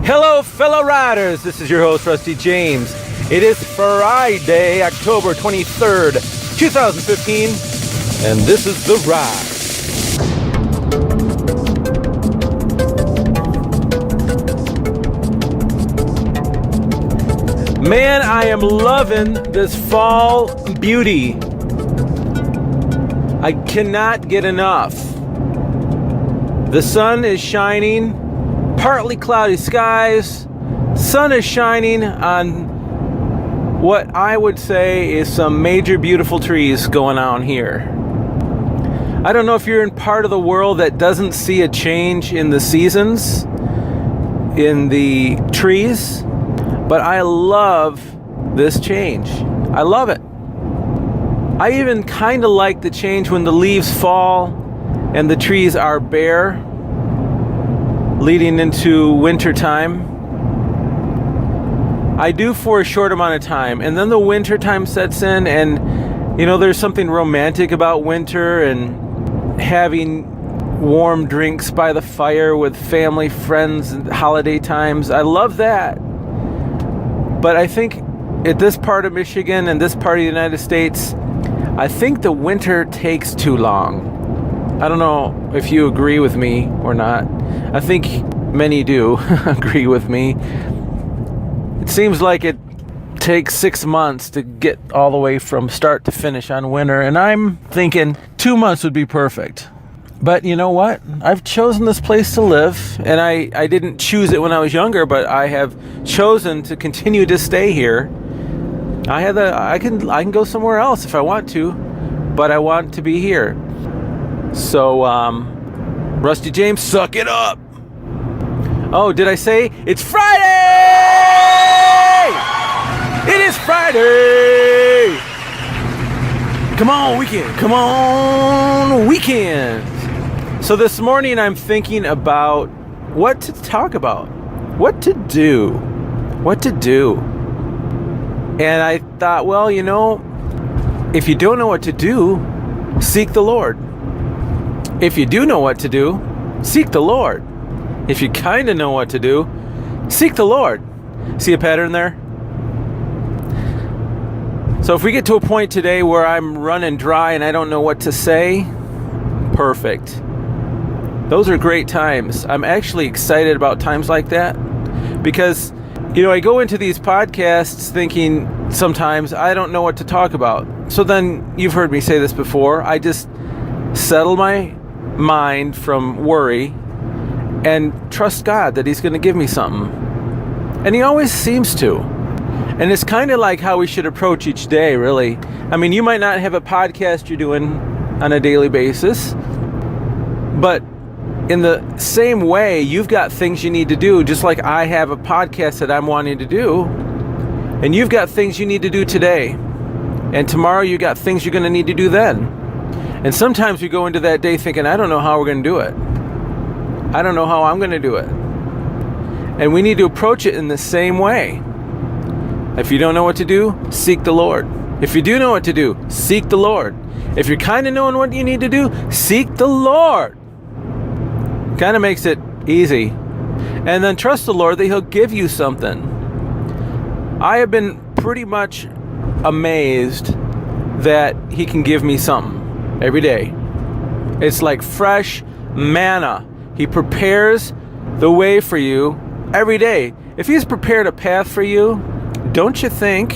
Hello, fellow riders. This is your host, Rusty James. It is Friday, October 23rd, 2015, and this is The Ride. Man, I am loving this fall beauty. I cannot get enough. The sun is shining, partly cloudy skies. Sun is shining on what I would say is some major beautiful trees going on here. I don't know if you're in part of the world that doesn't see a change in the seasons, in the trees, but I love this change. I love it. I even kind of like the change when the leaves fall and the trees are bare, leading into winter time. I do for a short amount of time, and then the winter time sets in, and there's something romantic about winter and having warm drinks by the fire with family, friends, and holiday times. I love that. But I think at this part of Michigan and this part of the United States, I think the winter takes too long. I don't know if you agree with me or not. I think many do agree with me. It seems like it takes 6 months to get all the way from start to finish on winter, and I'm thinking 2 months would be perfect. But you know what? I've chosen this place to live, and I didn't choose it when I was younger, but I have chosen to continue to stay here. I can go somewhere else if I want to, but I want to be here. So, Rusty James, suck it up. Oh, did I say it's Friday? It is Friday. Come on, weekend. Come on, weekend. So this morning I'm thinking about what to talk about, what to do. And I thought, well, if you don't know what to do, seek the Lord. If you do know what to do, seek the Lord. If you kind of know what to do, seek the Lord. See a pattern there? So if we get to a point today where I'm running dry and I don't know what to say, perfect. Those are great times. I'm actually excited about times like that because, I go into these podcasts thinking sometimes I don't know what to talk about. So then you've heard me say this before. I just settle my mind from worry and trust God that He's going to give me something. And He always seems to. And it's kind of like how we should approach each day, really. I mean, you might not have a podcast you're doing on a daily basis, but in the same way, you've got things you need to do, just like I have a podcast that I'm wanting to do. And you've got things you need to do today. And tomorrow you got things you're going to need to do then. And sometimes we go into that day thinking, I don't know how we're going to do it. I don't know how I'm going to do it. And we need to approach it in the same way. If you don't know what to do, seek the Lord. If you do know what to do, seek the Lord. If you're kind of knowing what you need to do, seek the Lord. Kind of makes it easy. And then trust the Lord that He'll give you something. I have been pretty much amazed that He can give me something every day. It's like fresh manna. He prepares the way for you every day. If He's prepared a path for you, don't you think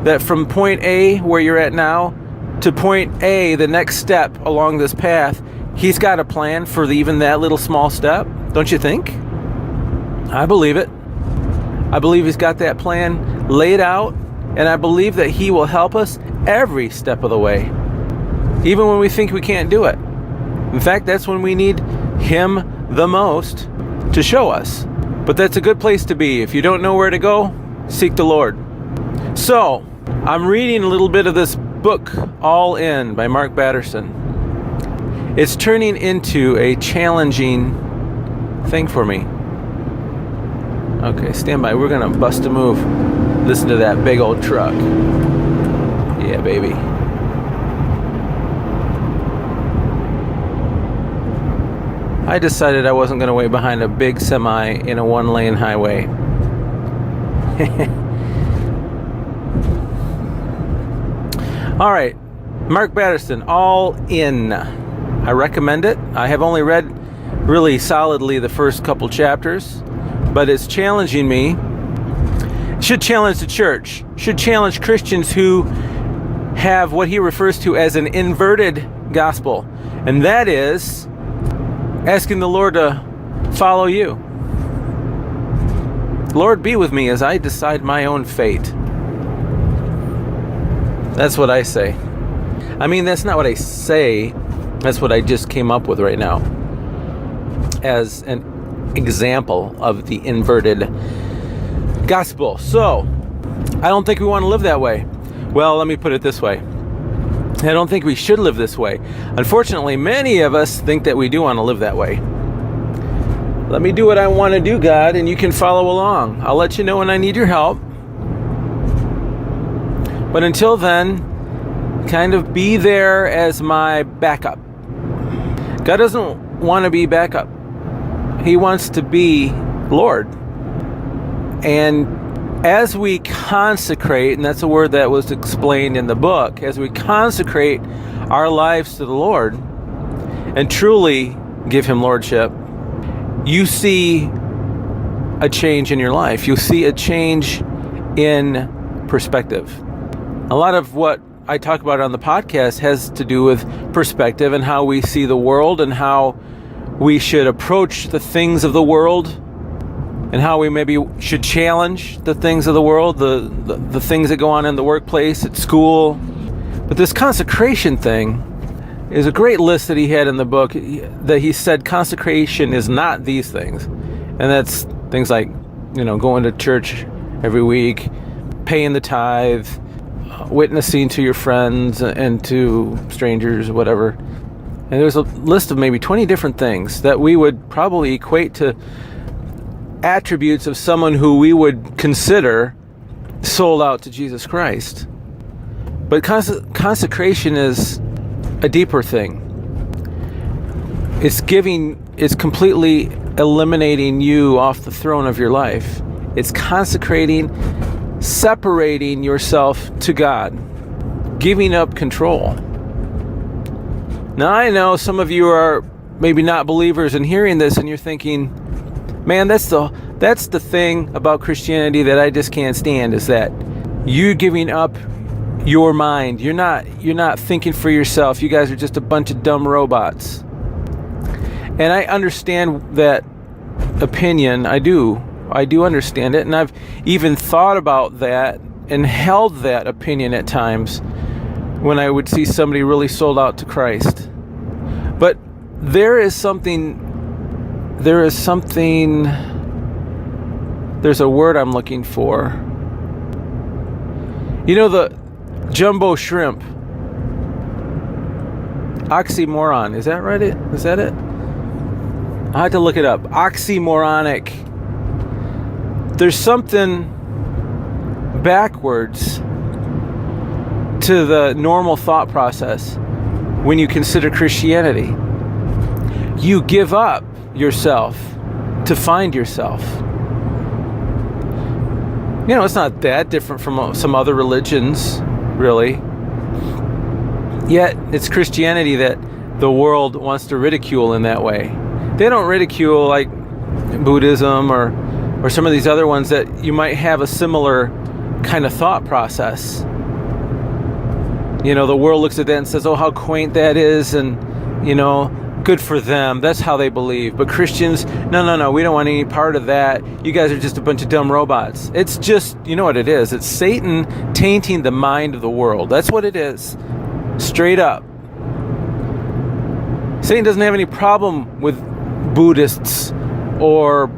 that from point A, where you're at now, to point A, the next step along this path, He's got a plan for even that little small step? Don't you think? I believe it. I believe He's got that plan laid out, and I believe that He will help us every step of the way, even when we think we can't do it. In fact, that's when we need Him the most to show us. But that's a good place to be. If you don't know where to go, seek the Lord. So, I'm reading a little bit of this book, All In, by Mark Batterson. It's turning into a challenging thing for me. Okay, stand by. We're going to bust a move. Listen to that big old truck. Yeah, baby. I decided I wasn't going to wait behind a big semi in a one-lane highway. All right, Mark Batterson, All In. I recommend it. I have only read really solidly the first couple chapters, but it's challenging me. It should challenge the church. Should challenge Christians who have what he refers to as an inverted gospel, and that is asking the Lord to follow you. Lord, be with me as I decide my own fate. That's what I say. I mean, that's not what I say. That's what I just came up with right now as an example of the inverted gospel. So, I don't think we want to live that way. Well, let me put it this way. I don't think we should live this way. Unfortunately, many of us think that we do want to live that way. Let me do what I want to do, God, and you can follow along. I'll let you know when I need your help. But until then, kind of be there as my backup. God doesn't want to be backup. He wants to be Lord. And as we consecrate, and that's a word that was explained in the book, as we consecrate our lives to the Lord and truly give him lordship, you see a change in your life. You see a change in perspective. A lot of what I talk about on the podcast has to do with perspective and how we see the world and how we should approach the things of the world and how we maybe should challenge the things of the world, the things that go on in the workplace, at school. But this consecration thing is a great list that he had in the book, that he said consecration is not these things. And that's things like, going to church every week, paying the tithe, witnessing to your friends and to strangers, whatever. And there's a list of maybe 20 different things that we would probably equate to attributes of someone who we would consider sold out to Jesus Christ. But consecration is a deeper thing. It's completely eliminating you off the throne of your life. It's consecrating, separating yourself to God, giving up control. Now, I know some of you are maybe not believers and hearing this and you're thinking, man, that's the thing about Christianity that I just can't stand, is that you giving up your mind. You're not thinking for yourself. You guys are just a bunch of dumb robots. And I understand that opinion. I do understand it, and I've even thought about that and held that opinion at times when I would see somebody really sold out to Christ. But there's a word I'm looking for. The jumbo shrimp. Oxymoron. Is that right? Is that it? I had to look it up. Oxymoronic. There's something backwards to the normal thought process when you consider Christianity. You give up yourself to find yourself. It's not that different from some other religions, really. Yet, it's Christianity that the world wants to ridicule in that way. They don't ridicule like Buddhism or some of these other ones that you might have a similar kind of thought process. The world looks at that and says, oh, how quaint that is, and, good for them. That's how they believe. But Christians, no, we don't want any part of that. You guys are just a bunch of dumb robots. It's just, you know what it is? It's Satan tainting the mind of the world. That's what it is. Straight up. Satan doesn't have any problem with Buddhists or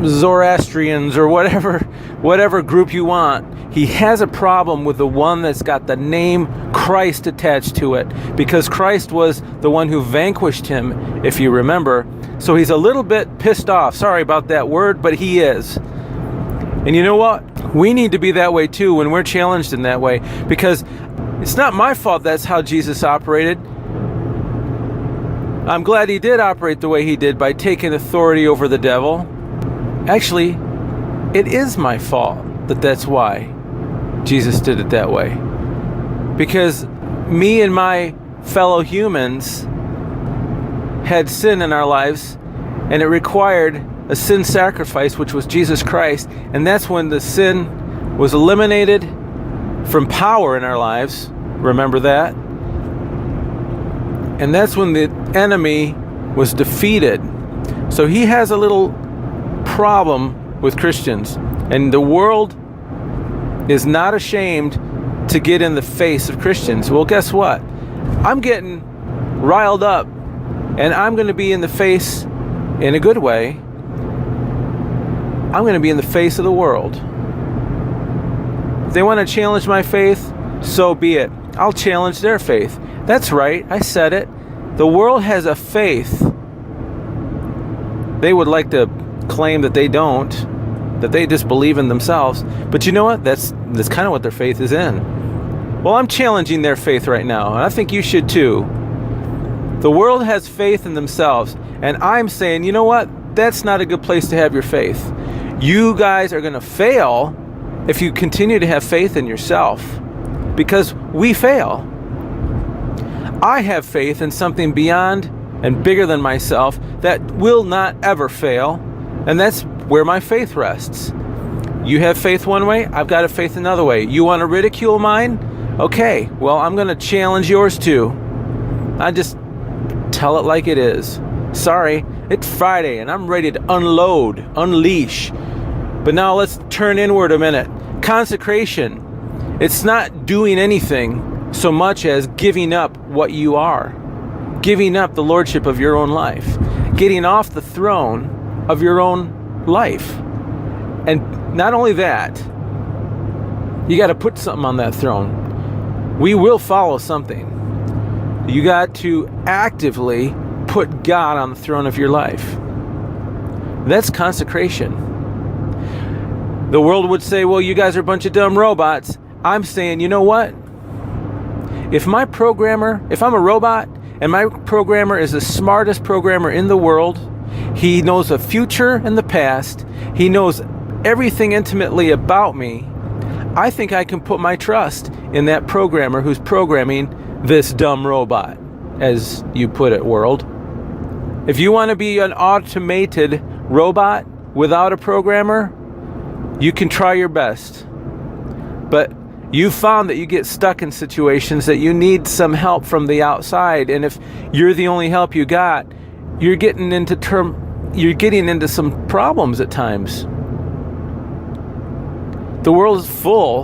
Zoroastrians or whatever group you want. He has a problem with the one that's got the name Christ attached to it, because Christ was the one who vanquished him, if you remember. So he's a little bit pissed off. Sorry about that word, but he is. And you know what? We need to be that way too when we're challenged in that way, because it's not my fault that's how Jesus operated. I'm glad he did operate the way he did by taking authority over the devil. Actually, it is my fault that's why Jesus did it that way. Because me and my fellow humans had sin in our lives, and it required a sin sacrifice, which was Jesus Christ. And that's when the sin was eliminated from power in our lives. Remember that? And that's when the enemy was defeated. So he has a little problem with Christians. And the world is not ashamed to get in the face of Christians. Well, guess what? I'm getting riled up, and I'm going to be in the face in a good way. I'm going to be in the face of the world. If they want to challenge my faith, so be it. I'll challenge their faith. That's right, I said it. The world has a faith. They would like to claim that they don't, that they just believe in themselves. But you know what? That's kind of what their faith is in. Well, I'm challenging their faith right now, and I think you should too. The world has faith in themselves, and I'm saying, you know what? That's not a good place to have your faith. You guys are going to fail if you continue to have faith in yourself, because we fail. I have faith in something beyond and bigger than myself that will not ever fail, and that's where my faith rests. You have faith one way, I've got a faith another way. You want to ridicule mine? Okay, well, I'm going to challenge yours too. I just tell it like it is. Sorry, it's Friday and I'm ready to unleash. But now let's turn inward a minute. Consecration. It's not doing anything so much as giving up what you are. Giving up the lordship of your own life. Getting off the throne of your own life. And not only that, you got to put something on that throne. We will follow something. You got to actively put God on the throne of your life. That's consecration. The world would say, well, you guys are a bunch of dumb robots. I'm saying, you know what? If I'm a robot, and my programmer is the smartest programmer in the world, he knows the future and the past, he knows everything intimately about me, I think I can put my trust in that programmer who's programming this dumb robot, as you put it, world. If you want to be an automated robot without a programmer, you can try your best. But you found that you get stuck in situations that you need some help from the outside, and if you're the only help you got, you're getting into some problems at times. The world is full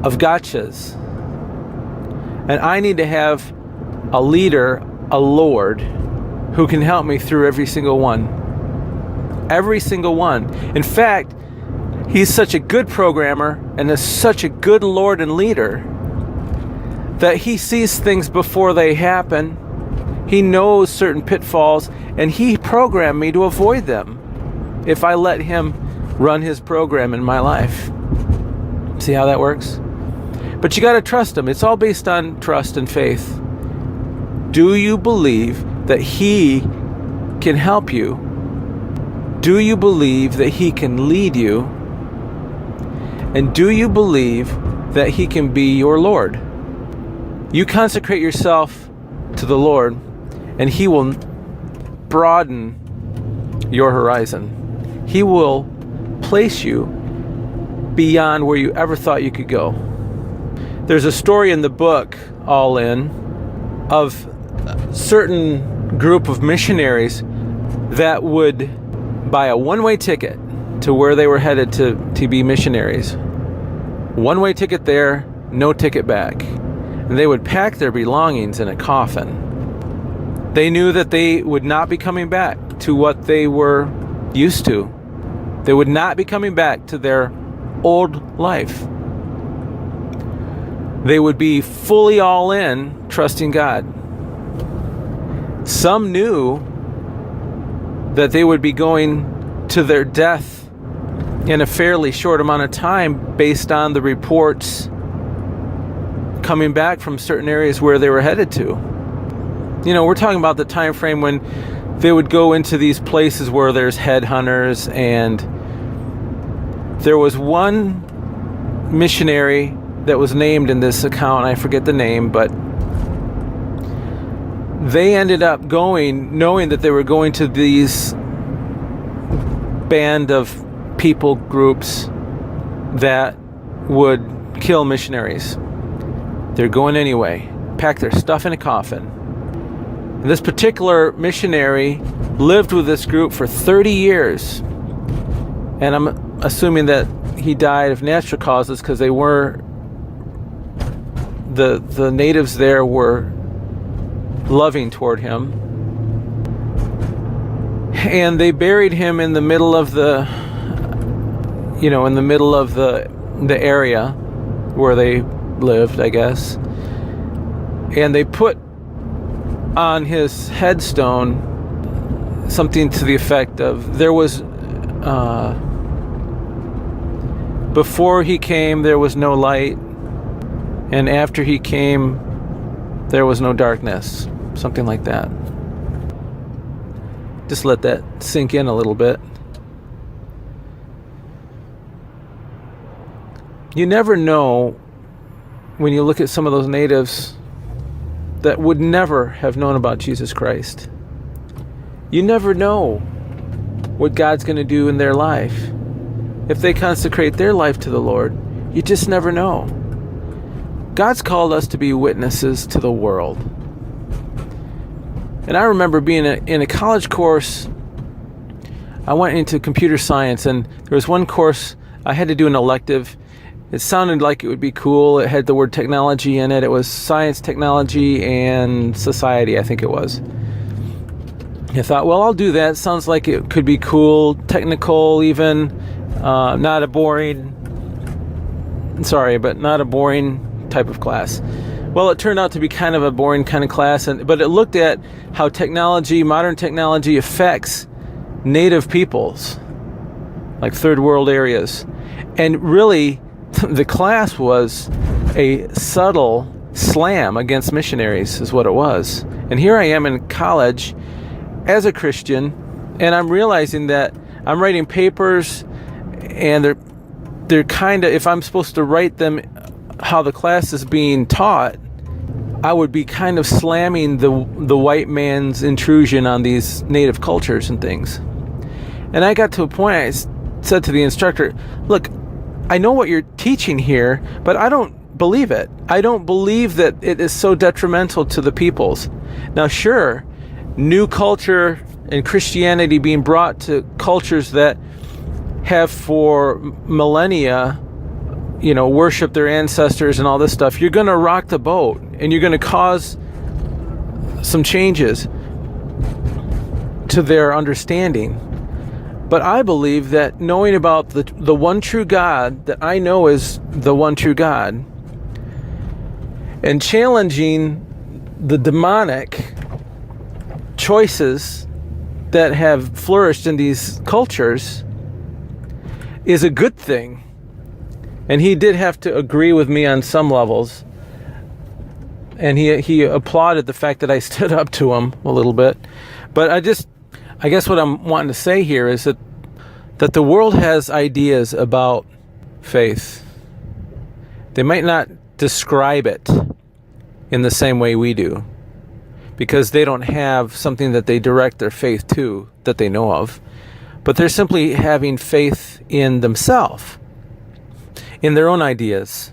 of gotchas. And I need to have a leader, a Lord, who can help me through every single one. Every single one. In fact, he's such a good programmer and is such a good Lord and leader that he sees things before they happen. He knows certain pitfalls, and he programmed me to avoid them if I let him run his program in my life. See how that works? But you got to trust him. It's all based on trust and faith. Do you believe that he can help you? Do you believe that he can lead you? And do you believe that he can be your Lord? You consecrate yourself to the Lord, and he will broaden your horizon. He will place you beyond where you ever thought you could go. There's a story in the book, All In, of a certain group of missionaries that would buy a one-way ticket to where they were headed to be missionaries. One-way ticket there, no ticket back. And they would pack their belongings in a coffin. They knew that they would not be coming back to what they were used to. They would not be coming back to their old life. They would be fully all in, trusting God. Some knew that they would be going to their death in a fairly short amount of time based on the reports coming back from certain areas where they were headed to. We're talking about the time frame when they would go into these places where there's headhunters, and there was one missionary that was named in this account. I forget the name, but they ended up going knowing that they were going to these band of people groups that would kill missionaries. They're going anyway. Pack their stuff in a coffin. And this particular missionary lived with this group for 30 years. And I'm assuming that he died of natural causes, because they were the natives there were loving toward him. And they buried him in the middle of the area where they lived, I guess. And they put on his headstone something to the effect of, there was before he came there was no light, and after he came there was no darkness, something like that. Just let that sink in a little bit. You never know, when you look at some of those natives that would never have known about Jesus Christ. You never know what God's going to do in their life. If they consecrate their life to the Lord, you just never know. God's called us to be witnesses to the world. And I remember being in a college course. I went into computer science, and there was one course I had to do an elective. It sounded like it would be cool. It had the word technology in it. It was science, technology, and society, I think it was. I thought, well, I'll do that. Sounds like it could be cool, technical even, not a boring type of class. Well, it turned out to be kind of a boring kind of class, but it looked at how modern technology affects native peoples, like third world areas. And really, the class was a subtle slam against missionaries, is what it was. And here I am in college as a Christian, and I'm realizing that I'm writing papers, and they're kind of, if I'm supposed to write them how the class is being taught, I would be kind of slamming the white man's intrusion on these native cultures and things. And I got to a point, I said to the instructor, look, I know what you're teaching here, but I don't believe it. I don't believe that it is so detrimental to the peoples. Now, sure, new culture and Christianity being brought to cultures that have for millennia, worship their ancestors and all this stuff, you're going to rock the boat, and you're going to cause some changes to their understanding. But I believe that knowing about the one true God that I know is the one true God, and challenging the demonic choices that have flourished in these cultures is a good thing. And he did have to agree with me on some levels. And he applauded the fact that I stood up to him a little bit. But I guess what I'm wanting to say here is that the world has ideas about faith. They might not describe it in the same way we do, because they don't have something that they direct their faith to that they know of. But they're simply having faith in themselves, in their own ideas.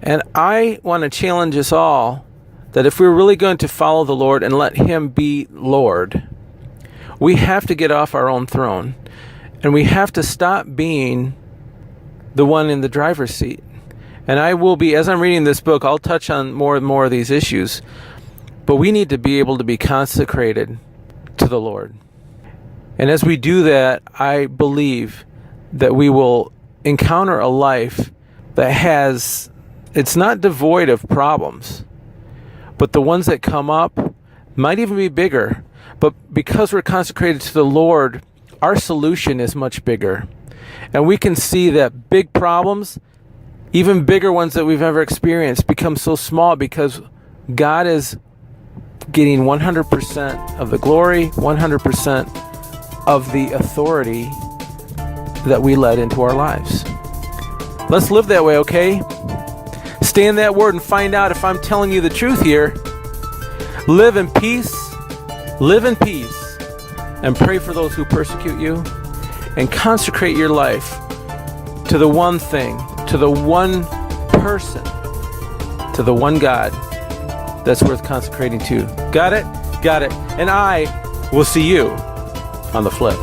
And I want to challenge us all that if we're really going to follow the Lord and let Him be Lord, we have to get off our own throne. And we have to stop being the one in the driver's seat. And I will be, as I'm reading this book, I'll touch on more and more of these issues. But we need to be able to be consecrated to the Lord. And as we do that, I believe that we will encounter a life that it's not devoid of problems, but the ones that come up might even be bigger. But because we're consecrated to the Lord, our solution is much bigger. And we can see that big problems, even bigger ones that we've ever experienced, become so small because God is getting 100% of the glory, 100% of the authority that we let into our lives. Let's live that way, okay? Stay in that word and find out if I'm telling you the truth here. Live in peace, and pray for those who persecute you, and consecrate your life to the one thing, to the one person, to the one God that's worth consecrating to. Got it? Got it. And I will see you on the flip.